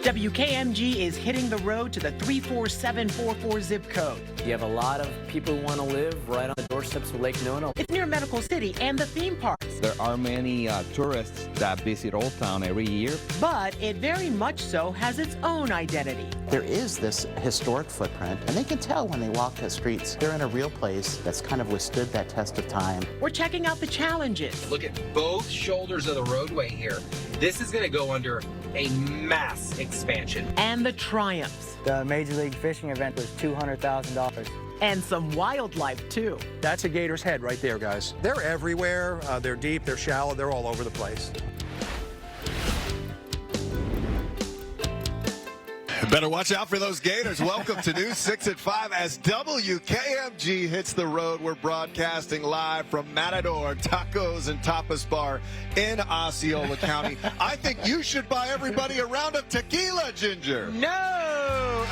WKMG is hitting the road to the 34744 zip code. You have a lot of people who want to live right on the doorsteps of Lake Nona. It's near Medical City and the theme parks. There are many tourists that visit Old Town every year. But it very much so has its own identity. There is this historic footprint, and they can tell when they walk the streets. They're in a real place that's kind of withstood that test of time. We're checking out the challenges. Look at both shoulders of the roadway here. This is going to go under a mass expansion. And the triumphs. The Major League Fishing event was $200,000. And some wildlife, too. That's a gator's head right there, guys. They're everywhere. They're deep, they're shallow, they're all over the place. Better watch out for those gators. Welcome to News 6 at 5 as WKMG hits the road. We're broadcasting live from Matador Tacos and Tapas Bar in Osceola County. I think you should buy everybody a round of tequila, Ginger. No!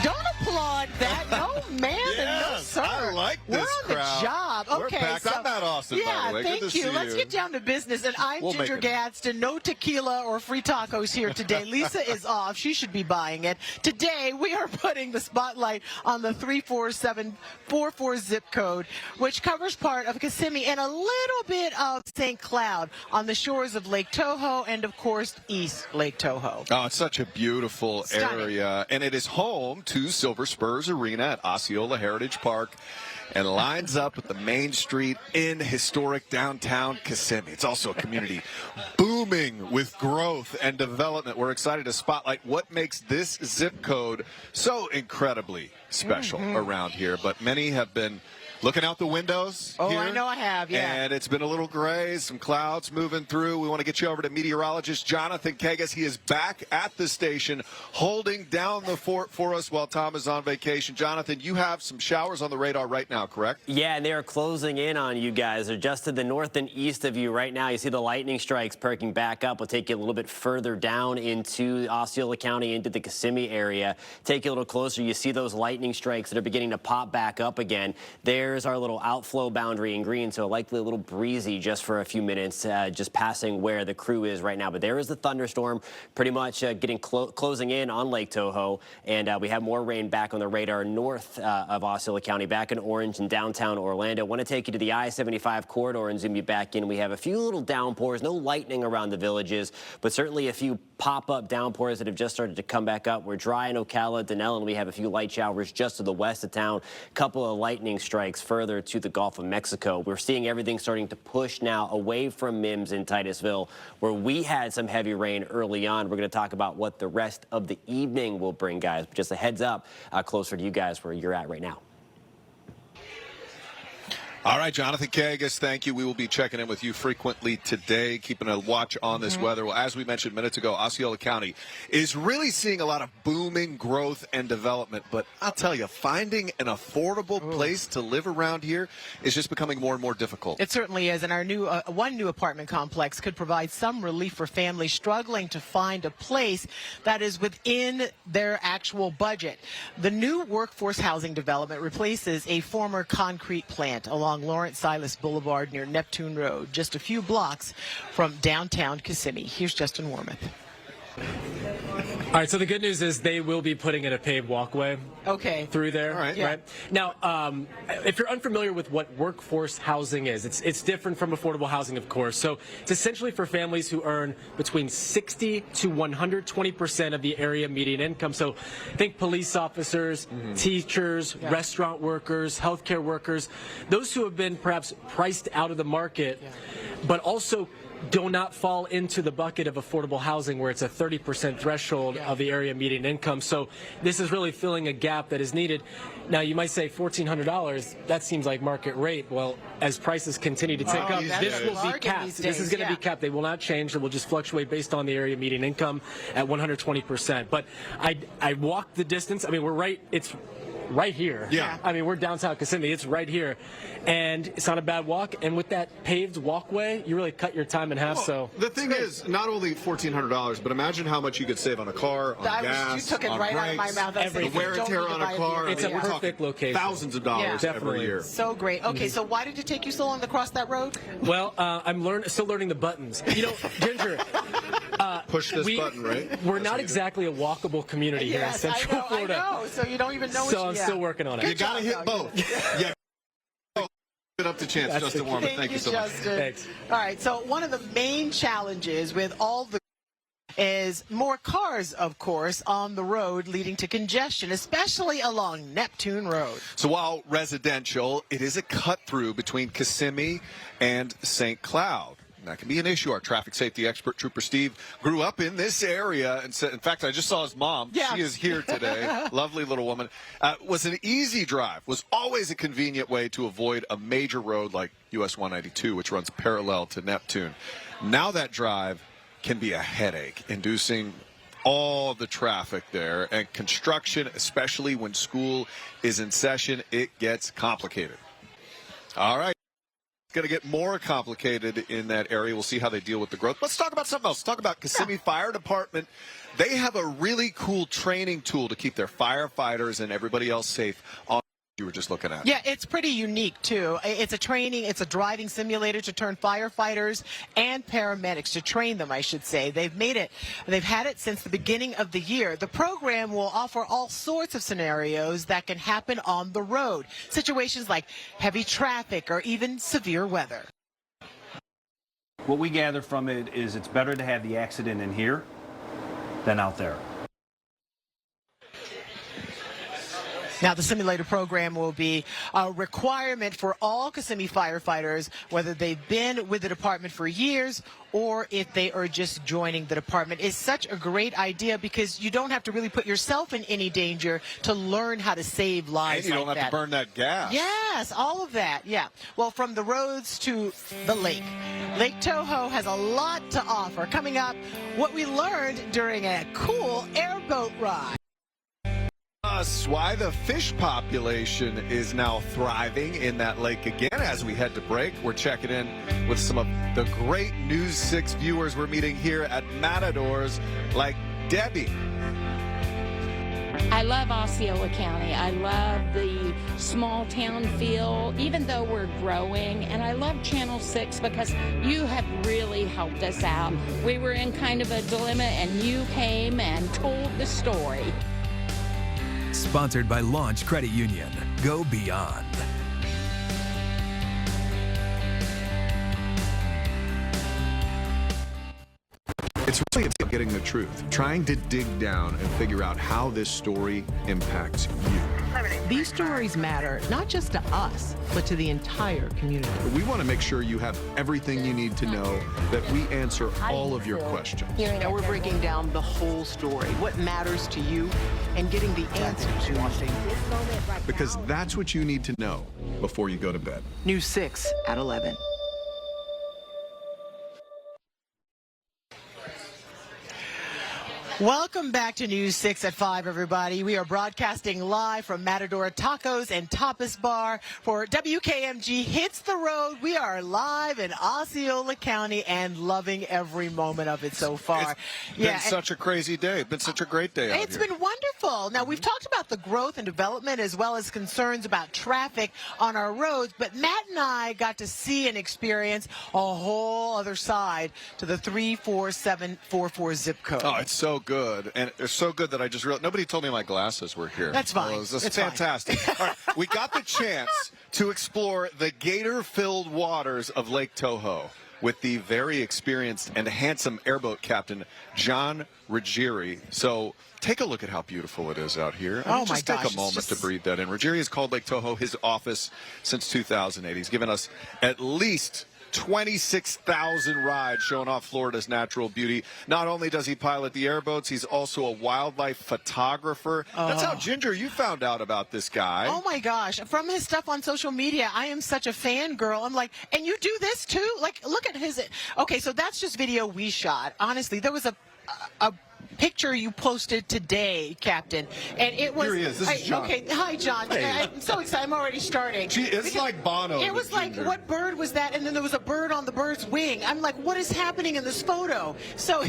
Don't applaud that. No, man. Yes, no, sir. I like this We're on crowd. the job. We're Okay, packed. I'm Matt Austin, by the way. thank Good to you. see Let's you. get down to business. And I'm We'll Ginger make it. Gadsden. No tequila or free tacos here today. Lisa is off. She should be buying it. Today, we are putting the spotlight on the 34744 zip code, which covers part of Kissimmee and a little bit of St. Cloud on the shores of Lake Toho and, of course, East Lake Toho. Oh, it's such a beautiful area, and it is home to Silver Spurs Arena at Osceola Heritage Park and lines up with the main street in historic downtown Kissimmee. It's also a community booming with growth and development. We're excited to spotlight what makes this zip code so incredibly special around here, but many have been looking out the windows Oh, here, I know I have, yeah. And it's been a little gray, some clouds moving through. We want to get you over to meteorologist Jonathan Kagas. He is back at the station holding down the fort for us while Tom is on vacation. Jonathan, you have some showers on the radar right now, correct? Yeah, and they are closing in on you guys. They're just to the north and east of you right now. You see the lightning strikes perking back up. We'll take you a little bit further down into Osceola County, into the Kissimmee area. Take you a little closer. You see those lightning strikes that are beginning to pop back up again. There's our little outflow boundary in green, so likely a little breezy just for a few minutes, just passing where the crew is right now. But there is the thunderstorm pretty much getting closing in on Lake Toho, and we have more rain back on the radar north of Osceola County, back in orange in downtown Orlando. Want to take you to the I-75 corridor and zoom you back in. We have a few little downpours, no lightning around the villages, but certainly a few pop-up downpours that have just started to come back up. We're dry in Ocala, Denellen. We have a few light showers just to the west of town. A couple of lightning strikes further to the Gulf of Mexico. We're seeing everything starting to push now away from Mims in Titusville, where we had some heavy rain early on. We're going to talk about what the rest of the evening will bring, guys. But just a heads up, closer to you guys where you're at right now. All right, Jonathan Kagas, thank you. We will be checking in with you frequently today, keeping a watch on this weather. Well, as we mentioned minutes ago, Osceola County is really seeing a lot of booming growth and development. But I'll tell you, finding an affordable place to live around here is just becoming more and more difficult. It certainly is, and our new one new apartment complex could provide some relief for families struggling to find a place that is within their actual budget. The new workforce housing development replaces a former concrete plant along Lawrence Silas Boulevard near Neptune Road, just a few blocks from downtown Kissimmee. Here's Justin Wormuth. All right, so the good news is they will be putting in a paved walkway through there. All right. Right? Now, if you're unfamiliar with what workforce housing is, it's different from affordable housing, of course. So it's essentially for families who earn between 60 to 120% of the area median income. So think police officers, teachers, restaurant workers, healthcare workers, those who have been perhaps priced out of the market, but also do not fall into the bucket of affordable housing where it's a 30% threshold of the area median income. So this is really filling a gap that is needed. Now, you might say $1,400, that seems like market rate. Well, as prices continue to tick up, this will be capped. This is going to be capped. They will not change. It will just fluctuate based on the area median income at 120%. But I walked the distance. I mean, we're right. It's right here. Yeah. I mean, we're downtown Kissimmee. It's right here. And it's not a bad walk. And with that paved walkway, you really cut your time in half. So the thing is, not only $1,400, but imagine how much you could save on a car, on gas, you took it on right out of my brakes, mouth. the wear and tear on a car. It's a we're perfect talking location. Thousands of dollars every year. So great. Okay, so why did it take you so long to cross that road? Well, I'm still learning the buttons. You know, Ginger. Push this button, right? We're not exactly a walkable community here in Central Florida. I know. So you don't even know. So I'm still working on it. You got to hit both. Yeah. It up to chance, Justin Warman. Thank you so much. Thanks. All right. So one of the main challenges with all the is more cars, of course, on the road, leading to congestion, especially along Neptune Road. So while residential, it is a cut through between Kissimmee and St. Cloud. And that can be an issue. Our traffic safety expert, Trooper Steve, grew up in this area and said, in fact, I just saw his mom. Yeah. She is here today. Lovely little woman. Was an easy drive, was always a convenient way to avoid a major road like US 192, which runs parallel to Neptune. Now that drive can be a headache, inducing all the traffic there. And construction, especially when school is in session, it gets complicated. All right. Going to get more complicated in that area. We'll see how they deal with the growth. Let's talk about something else. Let's talk about Kissimmee Fire Department. They have a really cool training tool to keep their firefighters and everybody else safe on you were just looking at. Yeah, it's pretty unique, too. It's a driving simulator to turn firefighters and paramedics, to train them, I should say. They've had it since the beginning of the year. The program will offer all sorts of scenarios that can happen on the road. Situations like heavy traffic or even severe weather. What we gather from it is it's better to have the accident in here than out there. Now, the simulator program will be a requirement for all Kissimmee firefighters, whether they've been with the department for years or if they are just joining the department. It's such a great idea because you don't have to really put yourself in any danger to learn how to save lives. And you don't have to burn that gas. Yes, all of that, yeah. Well, from the roads to the lake, Lake Toho has a lot to offer. Coming up, what we learned during a cool airboat ride. Why the fish population is now thriving in that lake again. As we head to break, we're checking in with some of the great News 6 viewers we're meeting here at Matadors, like Debbie. I love Osceola County. I love the small town feel, even though we're growing. And I love Channel 6 because you have really helped us out. We were in kind of a dilemma, and you came and told the story. Sponsored by Launch Credit Union. Go beyond. It's really about getting the truth, trying to dig down and figure out how this story impacts you. These stories matter not just to us, but to the entire community. We want to make sure you have everything you need to know, that we answer all of your questions. Now we're breaking down the whole story, what matters to you, and getting the answers you want. Because that's what you need to know before you go to bed. News 6 at 11. Welcome back to News 6 at 5, everybody. We are broadcasting live from Matador Tacos and Tapas Bar for WKMG Hits the Road. We are live in Osceola County and loving every moment of it so far. It's been such a crazy day. It's been such a great day out here. It's been wonderful. Now, we've talked about the growth and development as well as concerns about traffic on our roads, but Matt and I got to see and experience a whole other side to the 34744 zip code. Oh, it's so good. And it's so good that I just realized nobody told me my glasses were here. That's fine. Well, it's It's fantastic. All right, we got the chance to explore the gator-filled waters of Lake Toho with the very experienced and handsome airboat captain, John Ruggieri. So take a look at how beautiful it is out here. Oh, just my take gosh, a moment it's to breathe that in. Ruggieri has called Lake Toho his office since 2008. He's given us at least 26,000 rides showing off Florida's natural beauty. Not only does he pilot the airboats, he's also a wildlife photographer. That's how, Ginger, you found out about this guy. Oh, my gosh. From his stuff on social media, I am such a fangirl. I'm like, and you do this too? Like, look at his. Okay, so that's just video we shot. Honestly, there was a picture you posted today, Captain, and it was. Here he is. This is John. Okay, hi, John. Hey. I'm so excited. I'm already starting. It's like Bono. It was like, what bird was that? And then there was a bird on the bird's wing. I'm like, what is happening in this photo? So,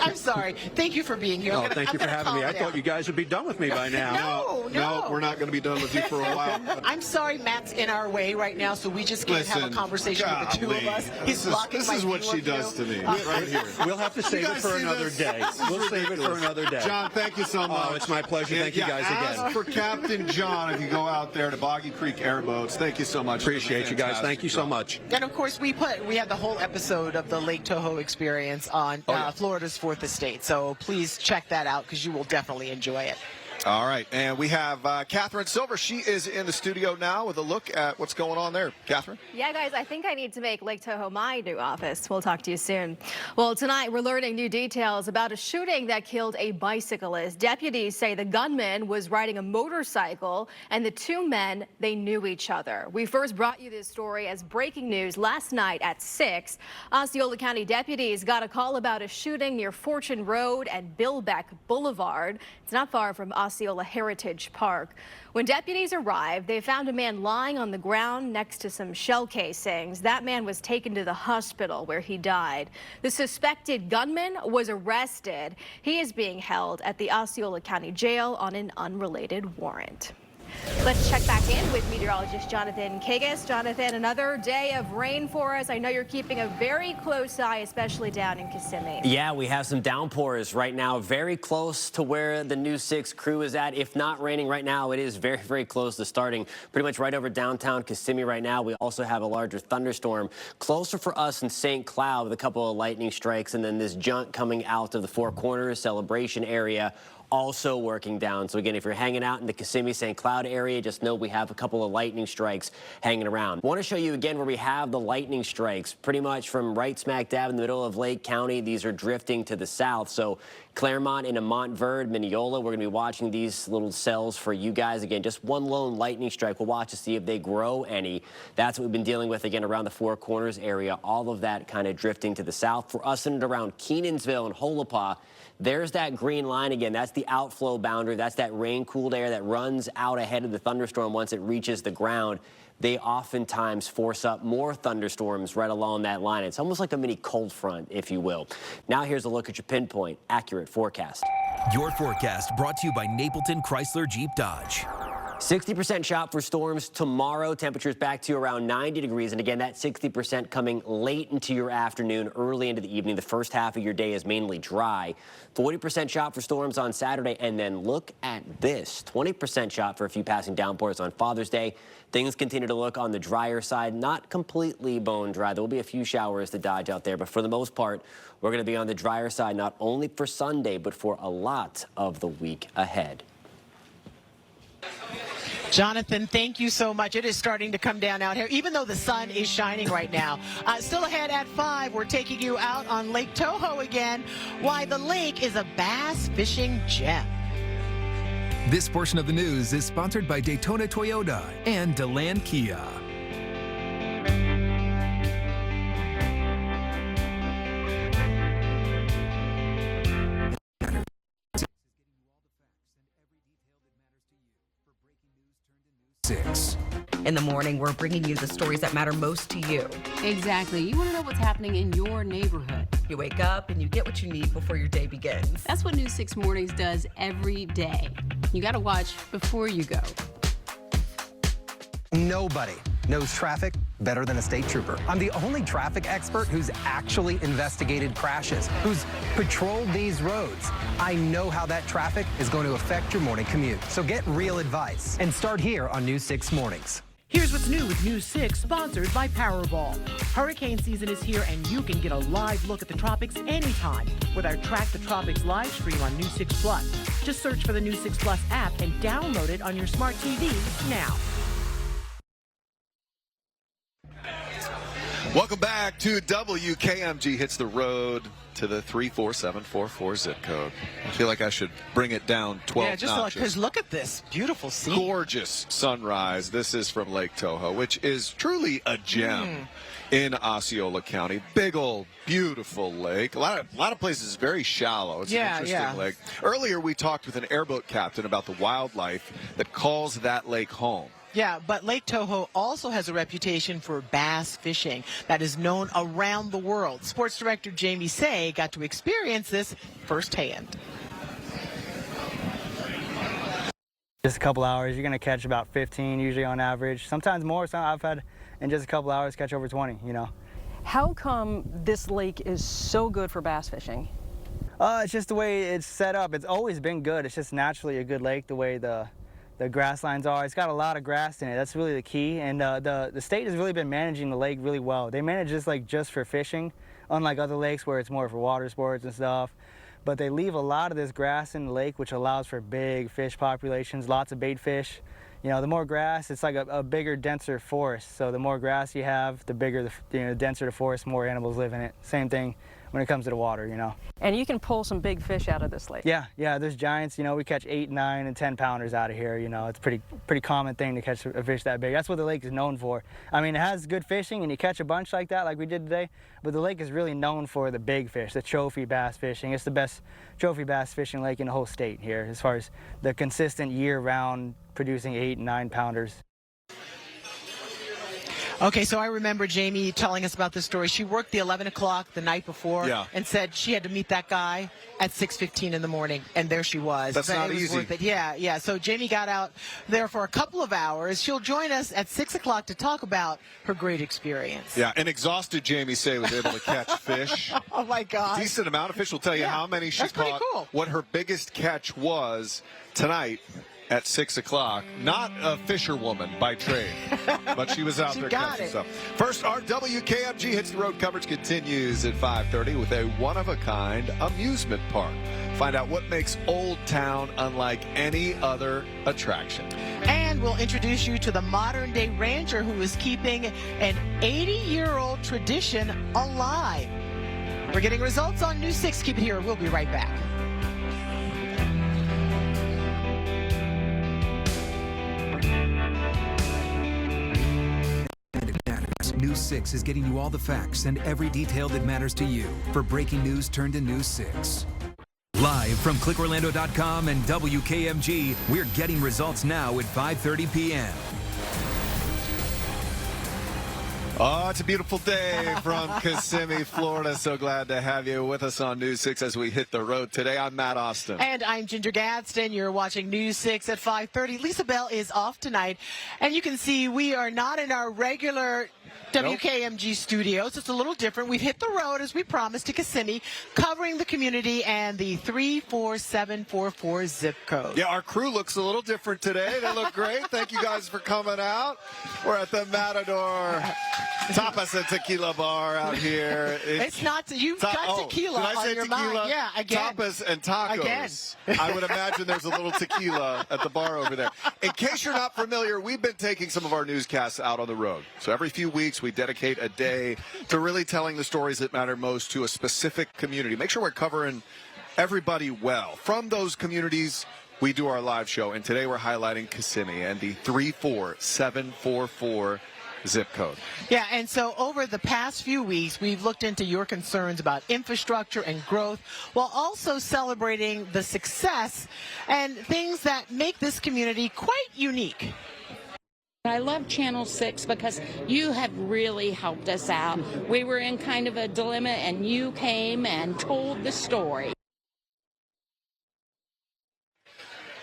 I'm sorry. Thank you for being here. Oh, thank you for having me. I thought you guys would be done with me by now. No, we're not going to be done with you for a while. I'm sorry Matt's in our way right now, so we just can't have a conversation with the two of us. He's blocking This my is what view she of does you. to me, right here. We'll have to save it for another day. We'll save it for another day. John, thank you so much. Oh, it's my pleasure. Thank you guys again. Ask for Captain John if you go out there to Boggy Creek Airboats. Thank you so much. Appreciate you guys. Thank you so much. And of course, we had the whole episode of the Lake Tahoe experience on Florida's Fourth Estate. So please check that out because you will definitely enjoy it. All right, and we have Catherine Silver. She is in the studio now with a look at what's going on there. Catherine? Yeah, guys, I think I need to make Lake Tahoe my new office. We'll talk to you soon. Well, tonight we're learning new details about a shooting that killed a bicyclist. Deputies say the gunman was riding a motorcycle, and the two men, they knew each other. We first brought you this story as breaking news last night at 6. Osceola County deputies got a call about a shooting near Fortune Road and Billbeck Boulevard. It's not far from Osceola Heritage Park. When deputies arrived, they found a man lying on the ground next to some shell casings. That man was taken to the hospital where he died. The suspected gunman was arrested. He is being held at the Osceola County Jail on an unrelated warrant. Let's check back in with meteorologist Jonathan Kagas. Jonathan, another day of rain for us. I know you're keeping a very close eye, especially down in Kissimmee. Yeah, we have some downpours right now, very close to where the News 6 crew is at. If not raining right now, it is very, very close to starting pretty much right over downtown Kissimmee right now. We also have a larger thunderstorm closer for us in St. Cloud with a couple of lightning strikes, and then this junk coming out of the Four Corners celebration area also working down. So again, if you're hanging out in the Kissimmee St. Cloud area, just know we have a couple of lightning strikes hanging around. I want to show you again where we have the lightning strikes, pretty much from right smack dab in the middle of Lake County. These are drifting to the south. So Claremont into Montverde, Mineola, we're going to be watching these little cells for you guys. Again, just one lone lightning strike. We'll watch to see if they grow any. That's what we've been dealing with, again, around the Four Corners area. All of that kind of drifting to the south. For us and around Kenansville and Holopah, there's that green line again. That's the outflow boundary. That's that rain-cooled air that runs out ahead of the thunderstorm once it reaches the ground. They oftentimes force up more thunderstorms right along that line. It's almost like a mini cold front, if you will. Now here's a look at your pinpoint, accurate forecast. Your forecast brought to you by Napleton Chrysler Jeep Dodge. 60% shot for storms tomorrow. Temperatures back to around 90 degrees. And again, that 60% coming late into your afternoon, early into the evening. The first half of your day is mainly dry. 40% shot for storms on Saturday. And then look at this, 20% shot for a few passing downpours on Father's Day. Things continue to look on the drier side, not completely bone dry. There will be a few showers to dodge out there. But for the most part, we're going to be on the drier side, not only for Sunday, but for a lot of the week ahead. Jonathan, thank you so much. It is starting to come down out here, even though the sun is shining right now. Still ahead at 5, we're taking you out on Lake Tahoe again. Why the lake is a bass fishing gem. This portion of the news is sponsored by Daytona Toyota and DeLand Kia. In the morning, we're bringing you the stories that matter most to you. Exactly. You want to know what's happening in your neighborhood. You wake up and you get what you need before your day begins. That's what News 6 Mornings does every day. You got to watch before you go. Nobody knows traffic better than a state trooper. I'm the only traffic expert who's actually investigated crashes, who's patrolled these roads. I know how that traffic is going to affect your morning commute. So get real advice and start here on News 6 Mornings. Here's what's new with News 6, sponsored by Powerball. Hurricane season is here, and you can get a live look at the tropics anytime with our Track the Tropics live stream on News 6 Plus. Just search for the News 6 Plus app and download it on your smart TV now. Welcome back to WKMG Hits the Road to the 34744 zip code. I feel like I should bring it down 12 notches. Yeah, because look at this beautiful scene. Gorgeous sunrise. This is from Lake Tahoe, which is truly a gem. in Osceola County. Big old, beautiful lake. A lot of places very shallow. It's an interesting lake. Earlier, we talked with an airboat captain about the wildlife that calls that lake home. Yeah, but Lake Toho also has a reputation for bass fishing that is known around the world. Sports director Jamie Say got to experience this firsthand. Just a couple hours, you're going to catch about 15 usually on average. Sometimes more. I've had in just a couple hours catch over 20, you know. How come this lake is so good for bass fishing? It's just the way it's set up. It's always been good. It's just naturally a good lake the way the grass lines are. It's got a lot of grass in it. That's really the key. And the state has really been managing the lake really well. They manage this lake just for fishing, unlike other lakes where it's more for water sports and stuff. But they leave a lot of this grass in the lake, which allows for big fish populations, lots of bait fish. You know, the more grass, it's like a bigger, denser forest. So the more grass you have, the bigger, the denser the forest, more animals live in it. Same thing when it comes to the water, you know. And you can pull some big fish out of this lake. Yeah, there's giants. You know, we catch 8, 9, and 10 pounders out of here. You know, it's a pretty common thing to catch a fish that big. That's what the lake is known for. I mean, it has good fishing, and you catch a bunch like that, like we did today. But the lake is really known for the big fish, the trophy bass fishing. It's the best trophy bass fishing lake in the whole state here, as far as the consistent year-round producing 8 and 9 pounders. Okay, so I remember Jamie telling us about this story. She worked the 11 o'clock the night before and said she had to meet that guy at 6:15 in the morning, and there she was. That's not easy. Worth it. Yeah. So Jamie got out there for a couple of hours. She'll join us at 6 o'clock to talk about her great experience. Yeah, and exhausted Jamie Say was able to catch fish. Oh, my God. Decent amount of fish. Will tell you how many she caught, cool. what her biggest catch was tonight at 6 o'clock. Not a fisherwoman by trade, but she was out there catching stuff. First, our WKMG Hits the Road coverage continues at 5:30 with a one-of-a-kind amusement park. Find out what makes Old Town unlike any other attraction. And we'll introduce you to the modern-day rancher who is keeping an 80-year-old tradition alive. We're getting results on News 6. Keep it here. We'll be right back. News 6 is getting you all the facts and every detail that matters to you for breaking news turned to News 6. Live from clickorlando.com and WKMG, we're getting results now at 5:30 p.m. Oh, it's a beautiful day from Kissimmee, Florida. So glad to have you with us on News 6 as we hit the road today. I'm Matt Austin. And I'm Ginger Gadsden. You're watching News 6 at 5:30. Lisa Bell is off tonight. And you can see we are not in our regular WKMG studios. It's a little different. We've hit the road, as we promised, to Kissimmee, covering the community and the 34744 zip code. Yeah, our crew looks a little different today. They look great. Thank you guys for coming out. We're at the Matador Tapas and Tequila Bar out here. It's not, you've got tequila on your mind. Yeah, again. Tapas and tacos. Again. I would imagine there's a little tequila at the bar over there. In case you're not familiar, we've been taking some of our newscasts out on the road. So every few weeks, we dedicate a day to really telling the stories that matter most to a specific community. Make sure we're covering everybody well. From those communities, we do our live show. And today we're highlighting Kissimmee and the 34744 zip code. Yeah, and so over the past few weeks, we've looked into your concerns about infrastructure and growth while also celebrating the success and things that make this community quite unique. I love Channel 6 because you have really helped us out. We were in kind of a dilemma, and you came and told the story.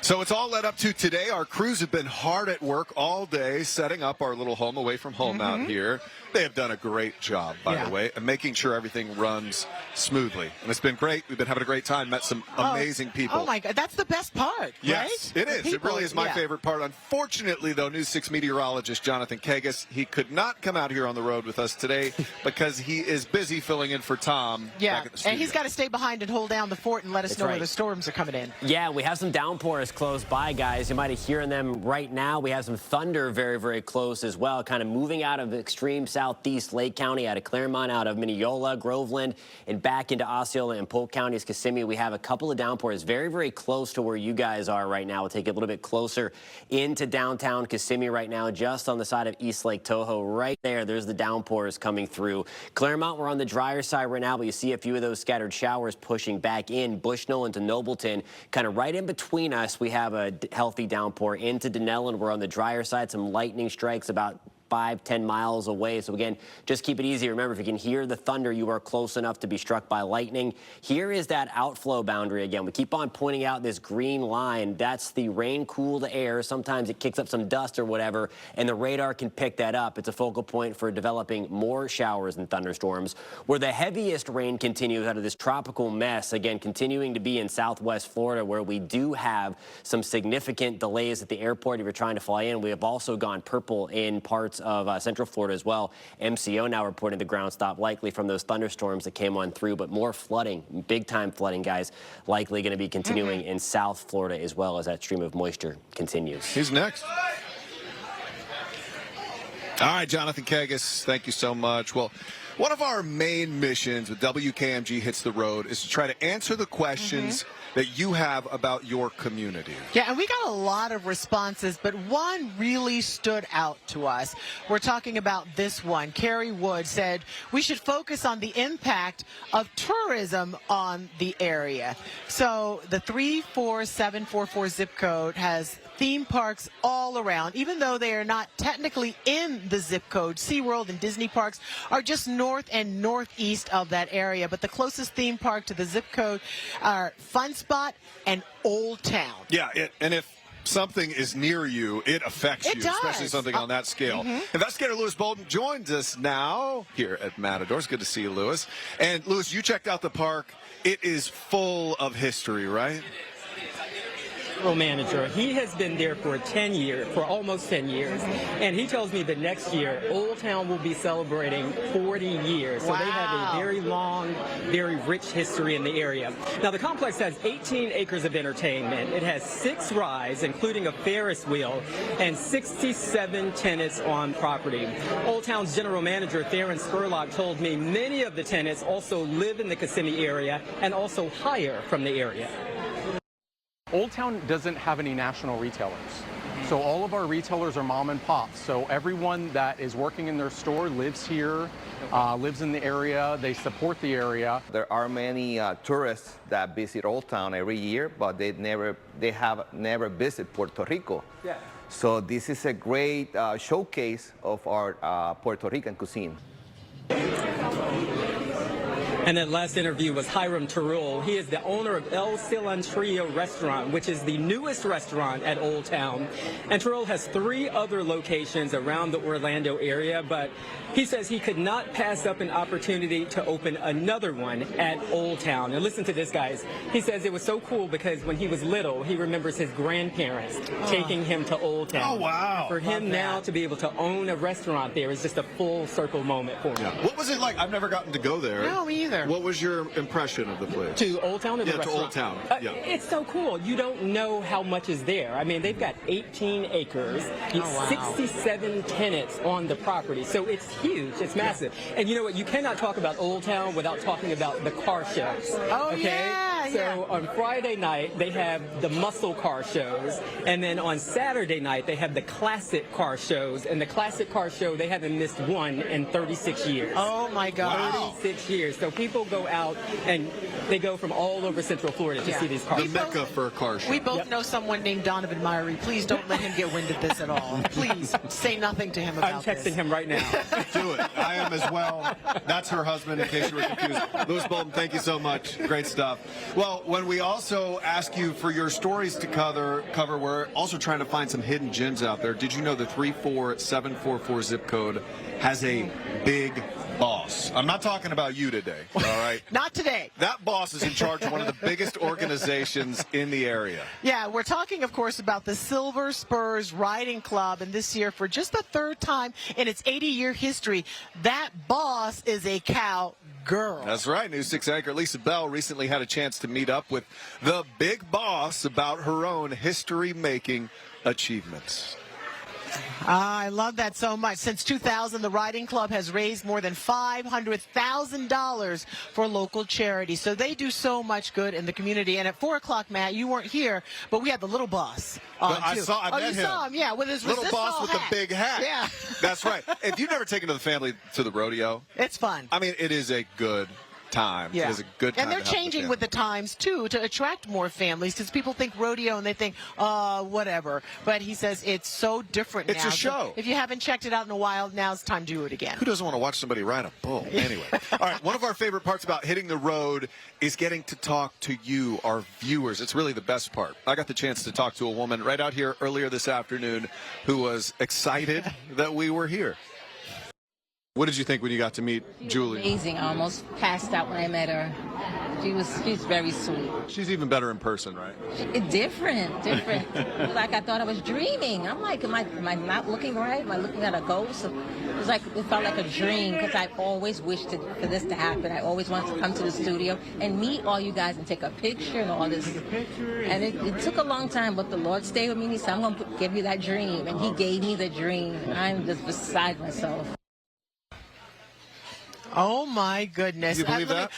So it's all led up to today. Our crews have been hard at work all day setting up our little home away from home out here. They have done a great job, by the way, and making sure everything runs smoothly. And it's been great. We've been having a great time. Met some amazing people. Oh, my God. That's the best part, yes, right? It is. It really is my favorite part. Unfortunately, though, News 6 meteorologist Jonathan Kagas, he could not come out here on the road with us today because he is busy filling in for Tom back at the studio. And he's got to stay behind and hold down the fort and let us know where the storms are coming in. Yeah, we have some downpours close by, guys. You might be hearing them right now. We have some thunder very, very close as well, kind of moving out of extreme southeast Lake County, out of Claremont, out of Mineola, Groveland, and back into Osceola and Polk counties, Kissimmee. We have a couple of downpours very, very close to where you guys are right now. We'll take it a little bit closer into downtown Kissimmee right now, just on the side of East Lake Tahoe. Right there, there's the downpours coming through. Claremont, we're on the drier side right now, but you see a few of those scattered showers pushing back in Bushnell into Nobleton. Kind of right in between us, we have a healthy downpour into Denellen. We're on the drier side. Some lightning strikes about 5-10 miles away. So again, just keep it easy. Remember, if you can hear the thunder, you are close enough to be struck by lightning. Here is that outflow boundary again. We keep on pointing out this green line. That's the rain-cooled air. Sometimes it kicks up some dust or whatever, and the radar can pick that up. It's a focal point for developing more showers and thunderstorms. Where the heaviest rain continues out of this tropical mess, again, continuing to be in southwest Florida, where we do have some significant delays at the airport if you're trying to fly in. We have also gone purple in parts of Central Florida as well. MCO now reporting the ground stop, likely from those thunderstorms that came on through, but more flooding, big time flooding, guys, likely going to be continuing in South Florida as well as that stream of moisture continues. Who's next? All right, Jonathan Kagas, thank you so much. Well, one of our main missions with WKMG Hits the Road is to try to answer the questions that you have about your community. Yeah, and we got a lot of responses, but one really stood out to us. We're talking about this one. Carrie Wood said we should focus on the impact of tourism on the area. So the 34744 zip code has theme parks all around, even though they are not technically in the zip code. SeaWorld and Disney parks are just north and northeast of that area, but the closest theme park to the zip code are Fun Spot and Old Town. Yeah, and if something is near you, it affects you, especially something on that scale. Investigator Lewis Bolton joins us now here at Matador. It's good to see you, Lewis. And Lewis, you checked out the park. It is full of history, right? Manager. He has been there for almost 10 years. And he tells me that next year, Old Town will be celebrating 40 years. So they have a very long, very rich history in the area. Now, the complex has 18 acres of entertainment. It has 6 rides, including a Ferris wheel, and 67 tenants on property. Old Town's general manager, Theron Spurlock, told me many of the tenants also live in the Kissimmee area and also hire from the area. Old Town doesn't have any national retailers. So all of our retailers are mom and pops. So everyone that is working in their store lives here, lives in the area, they support the area. There are many tourists that visit Old Town every year, but they have never visited Puerto Rico. Yeah. So this is a great showcase of our Puerto Rican cuisine. And that last interview was Hiram Terrell. He is the owner of El Cilantrillo restaurant, which is the newest restaurant at Old Town. And Terrell has 3 other locations around the Orlando area, but he says he could not pass up an opportunity to open another one at Old Town. And listen to this, guys. He says it was so cool because when he was little, he remembers his grandparents taking him to Old Town. Oh, wow. And for him now to be able to own a restaurant there is just a full circle moment for him. Yeah. What was it like? I've never gotten to go there. No, me either. What was your impression of the place? To Old Town or the restaurant? To Old Town. Yeah. It's so cool. You don't know how much is there. I mean, they've got 18 acres, 67 tenants on the property. So it's huge. It's massive. Yeah. And you know what? You cannot talk about Old Town without talking about the car shows. Oh, okay? yeah. So on Friday night, they have the muscle car shows. And then on Saturday night, they have the classic car shows. And the classic car show, they haven't missed one in 36 years. Oh, my God. 36 years. So people go out and they go from all over Central Florida to see these cars. The mecca for a car show. We both know someone named Donovan Myrie. Please don't let him get wind of this at all. Please say nothing to him about this. I'm texting him right now. Do it. I am as well. That's her husband, in case you were confused. Lewis Bolton, thank you so much. Great stuff. Well, when we also ask you for your stories to cover, we're also trying to find some hidden gems out there. Did you know the 34744 zip code has a big boss? I'm not talking about you today, all right? Not today. That boss is in charge of one of the biggest organizations in the area. Yeah, we're talking, of course, about the Silver Spurs Riding Club, and this year, for just the 3rd time in its 80-year history, that boss is a cow girl. That's right. News 6 anchor Lisa Bell recently had a chance to meet up with the big boss about her own history-making achievements. I love that so much. Since 2000, the Riding Club has raised more than $500,000 for local charities. So they do so much good in the community. And at 4 o'clock, Matt, you weren't here, but we had the little boss on, I too. met him. Saw him, yeah, with his little boss with hat. the big hat. Yeah. That's right. If you've never taken the family to the rodeo, it's fun. I mean, it is a good time. Yeah. It is a good time. And they're changing with the times, too, to attract more families, because people think rodeo and they think, whatever. But he says it's so different now. It's a show. So if you haven't checked it out in a while, now's the time to do it again. Who doesn't want to watch somebody ride a bull? Anyway. All right, one of our favorite parts about hitting the road is getting to talk to you, our viewers. It's really the best part. I got the chance to talk to a woman right out here earlier this afternoon who was excited that we were here. What did you think when you got to meet Julie? Amazing. I almost passed out when I met her. She's very sweet. She's even better in person, right? Different. Like I thought I was dreaming. I'm like, am I not looking right? Am I looking at a ghost? It felt like a dream, because I always wished for this to happen. I always wanted to come to the studio and meet all you guys and take a picture and all this. And it took a long time, but the Lord stayed with me and he said, I'm going to give you that dream. And he gave me the dream. I'm just beside myself. Oh, my goodness. You believe that?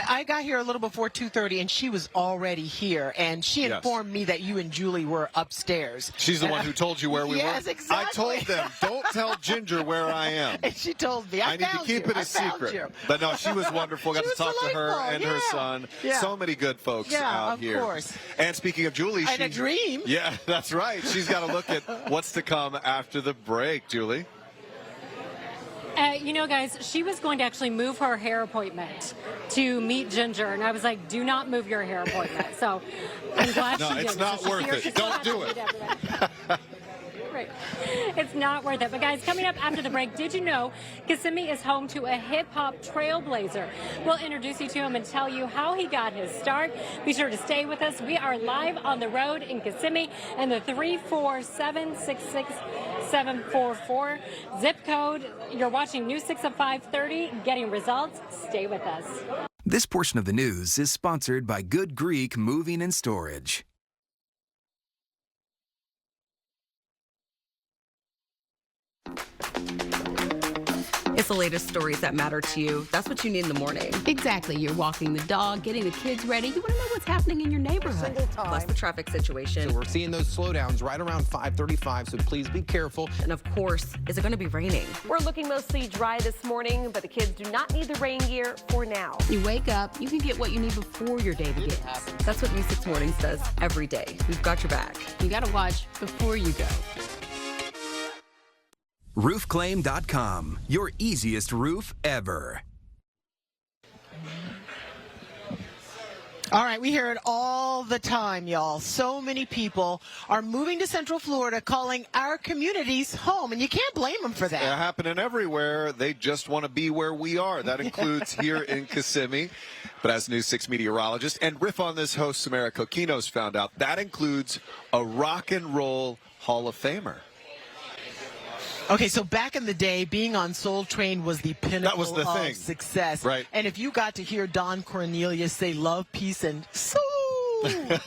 I got here a little before 2:30, and she was already here. And she informed me that you and Julie were upstairs. She's the one who told you where we were? Yes, exactly. I told them, don't tell Ginger where I am. And she told me, I need to keep it a secret. But no, she was wonderful. Got to talk to her and her son. Yeah. So many good folks out here. Yeah, of course. And speaking of Julie. And a dream. Yeah, that's right. She's got to look at what's to come after the break. Julie? You know, guys, she was going to actually move her hair appointment to meet Ginger, and I was like, do not move your hair appointment. So I'm glad she did. No, it's not worth it. Don't do it. Right. It's not worth it. But guys, coming up after the break, did you know Kissimmee is home to a hip-hop trailblazer? We'll introduce you to him and tell you how he got his start. Be sure to stay with us. We are live on the road in Kissimmee, and the 34766-744 zip code. You're watching News 6 at 5:30, getting results. Stay with us. This portion of the news is sponsored by Good Greek Moving and Storage. It's the latest stories that matter to you. That's what you need in the morning. Exactly. You're walking the dog, getting the kids ready. You want to know what's happening in your neighborhood. Plus the traffic situation. So we're seeing those slowdowns right around 5:35, so please be careful. And of course, is it going to be raining? We're looking mostly dry this morning, but the kids do not need the rain gear for now. You wake up, you can get what you need before your day begins. That's what News 6 Mornings does every day. We've got your back. You got to watch before you go. Roofclaim.com, your easiest roof ever. All right, we hear it all the time, y'all. So many people are moving to Central Florida, calling our communities home, and you can't blame them for that. They're happening everywhere. They just want to be where we are. That includes here in Kissimmee. But as News 6 meteorologist and riff on this host, Samara Coquinos, found out, that includes a rock and roll Hall of Famer. Okay, so back in the day, being on Soul Train was the pinnacle of success. Right. And if you got to hear Don Cornelius say love, peace, and soul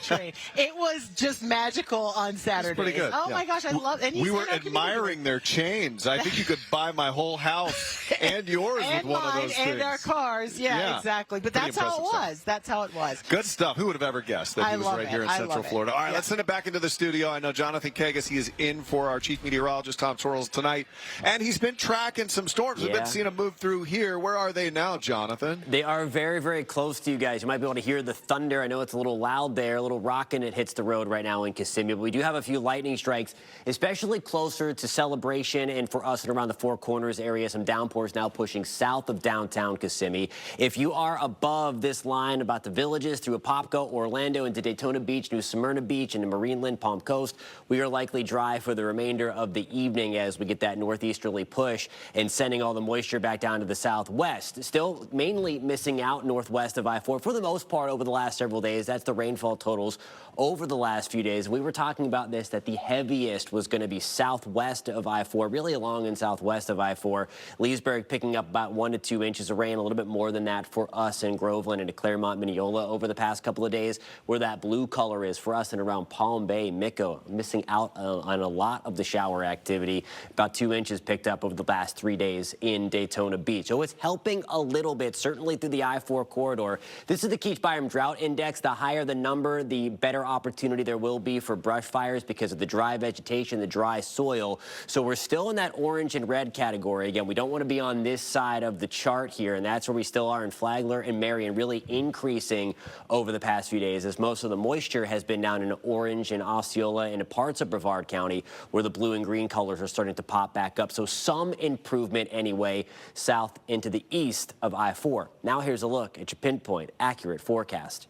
train, it was just magical on Saturdays. Pretty good. Oh, my gosh, I love it. We were admiring their chains. I think you could buy my whole house and yours and with one of those things. And our cars. Yeah, exactly. But Pretty that's how it impressive was. That's how it was. Good stuff. Who would have ever guessed that he was right here in Central Florida? All right, let's send it back into the studio. I know Jonathan Kagas, he is in for our chief meteorologist, Tom Torrals, tonight. And he's been tracking some storms. We've been seeing them move through here. Where are they now, Jonathan? They are very, very close to you guys. You might be able to hear the thunder. I know it's a little loud there, a little rocking. It hits the road right now in Kissimmee. But we do have a few lightning strikes, especially closer to Celebration and for us and around the Four Corners area. Some downpours now pushing south of downtown Kissimmee. If you are above this line about the Villages through Apopka, Orlando into Daytona Beach, New Smyrna Beach, and the Marineland, Palm Coast, we are likely dry for the remainder of the evening as we get that northeasterly push and sending all the moisture back down to the southwest. Still mainly missing out northwest of I-4 for the most part over the last several days. That's the rain rainfall totals over the last few days. We were talking about this, that the heaviest was going to be southwest of I-4, really along and southwest of I-4. Leesburg picking up about 1 to 2 inches of rain, a little bit more than that for us in Groveland and to Claremont, Mineola over the past couple of days. Where that blue color is for us and around Palm Bay, Mico, missing out on a lot of the shower activity. About 2 inches picked up over the last 3 days in Daytona Beach. So it's helping a little bit, certainly through the I-4 corridor. This is the Keach-Byram Drought Index. The higher the number, the better opportunity there will be for brush fires because of the dry vegetation, the dry soil. So we're still in that orange and red category. Again, we don't want to be on this side of the chart here, and that's where we still are in Flagler and Marion, really increasing over the past few days as most of the moisture has been down in orange and Osceola and parts of Brevard County where the blue and green colors are starting to pop back up. So some improvement anyway south into the east of I-4. Now here's a look at your pinpoint accurate forecast.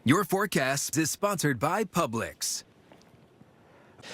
Your forecast is sponsored by Publix.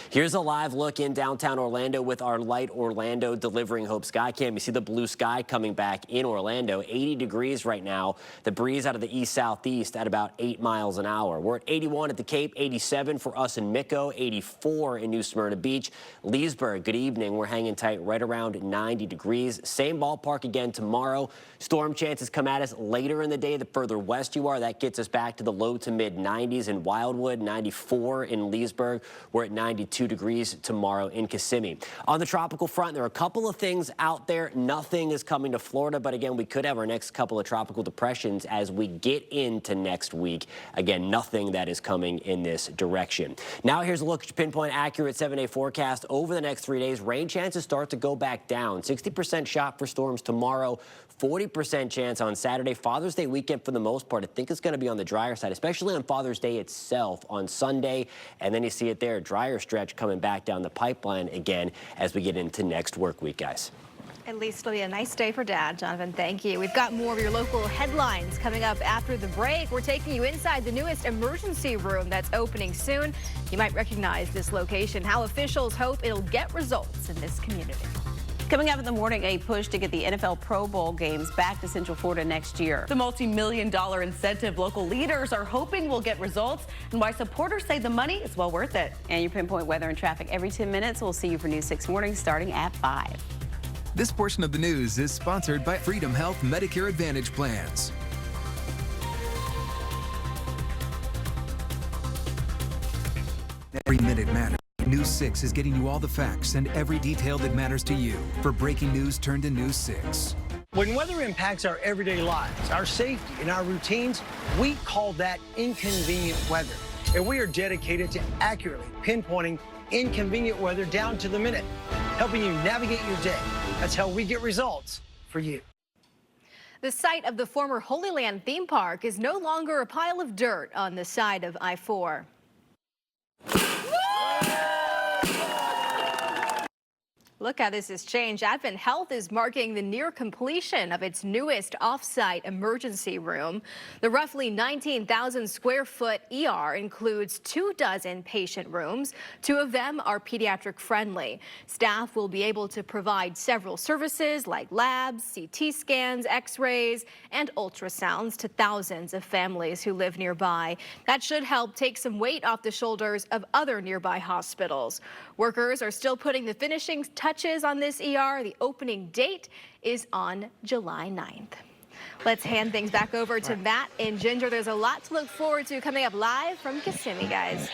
Here's a live look in downtown Orlando with our Light Orlando delivering Hope Skycam. You see the blue sky coming back in Orlando, 80 degrees right now. The breeze out of the east-southeast at about 8 miles an hour. We're at 81 at the Cape, 87 for us in Mico, 84 in New Smyrna Beach. Leesburg, good evening. We're hanging tight right around 90 degrees. Same ballpark again tomorrow. Storm chances come at us later in the day. The further west you are, that gets us back to the low to mid 90s in Wildwood, 94 in Leesburg. We're at 92 degrees tomorrow in Kissimmee. On the tropical front, there are a couple of things out there. Nothing is coming to Florida, but again, we could have our next couple of tropical depressions as we get into next week. Again, nothing that is coming in this direction. Now here's a look at your pinpoint accurate 7-day forecast. Over the next 3 days, rain chances start to go back down. 60% shot for storms tomorrow. 40% chance on Saturday. Father's Day weekend for the most part, I think it's going to be on the drier side, especially on Father's Day itself on Sunday. And then you see it there, drier stretch coming back down the pipeline again as we get into next work week, guys. At least it'll be a nice day for Dad, Jonathan. Thank you. We've got more of your local headlines coming up after the break. We're taking you inside the newest emergency room that's opening soon. You might recognize this location, how officials hope it'll get results in this community. Coming up in the morning, a push to get the NFL Pro Bowl games back to Central Florida next year. The multi-million-dollar incentive local leaders are hoping will get results, and why supporters say the money is well worth it. And your pinpoint weather and traffic every 10 minutes. We'll see you for News 6 Morning starting at 5. This portion of the news is sponsored by Freedom Health Medicare Advantage Plans. Every minute matters. News 6 is getting you all the facts and every detail that matters to you. For breaking news turned to News 6. When weather impacts our everyday lives, our safety, and our routines, we call that inconvenient weather. And we are dedicated to accurately pinpointing inconvenient weather down to the minute, helping you navigate your day. That's how we get results for you. The site of the former Holy Land theme park is no longer a pile of dirt on the side of I-4. Look how this has changed. Advent Health is marking the near completion of its newest off-site emergency room. The roughly 19,000 square foot ER includes 24 patient rooms. 2 of them are pediatric friendly. Staff will be able to provide several services like labs, CT scans, x-rays, and ultrasounds to thousands of families who live nearby. That should help take some weight off the shoulders of other nearby hospitals. Workers are still putting the finishing touches on this ER. The opening date is on July 9th. Let's hand things back over to Matt and Ginger. There's a lot to look forward to coming up live from Kissimmee, guys.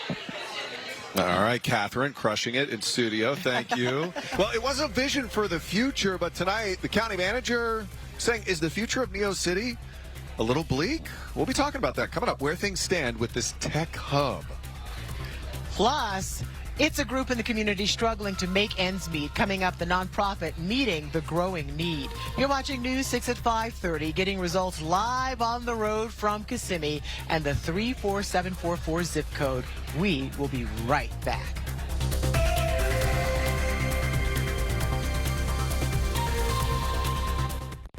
All right, Catherine, crushing it in studio. Thank you. Well, it was a vision for the future, but tonight the county manager saying, is the future of Neo City a little bleak? We'll be talking about that coming up, where things stand with this tech hub. Plus, it's a group in the community struggling to make ends meet. Coming up, the nonprofit meeting the growing need. You're watching News 6 at 5:30, getting results live on the road from Kissimmee and the 34744 zip code. We will be right back.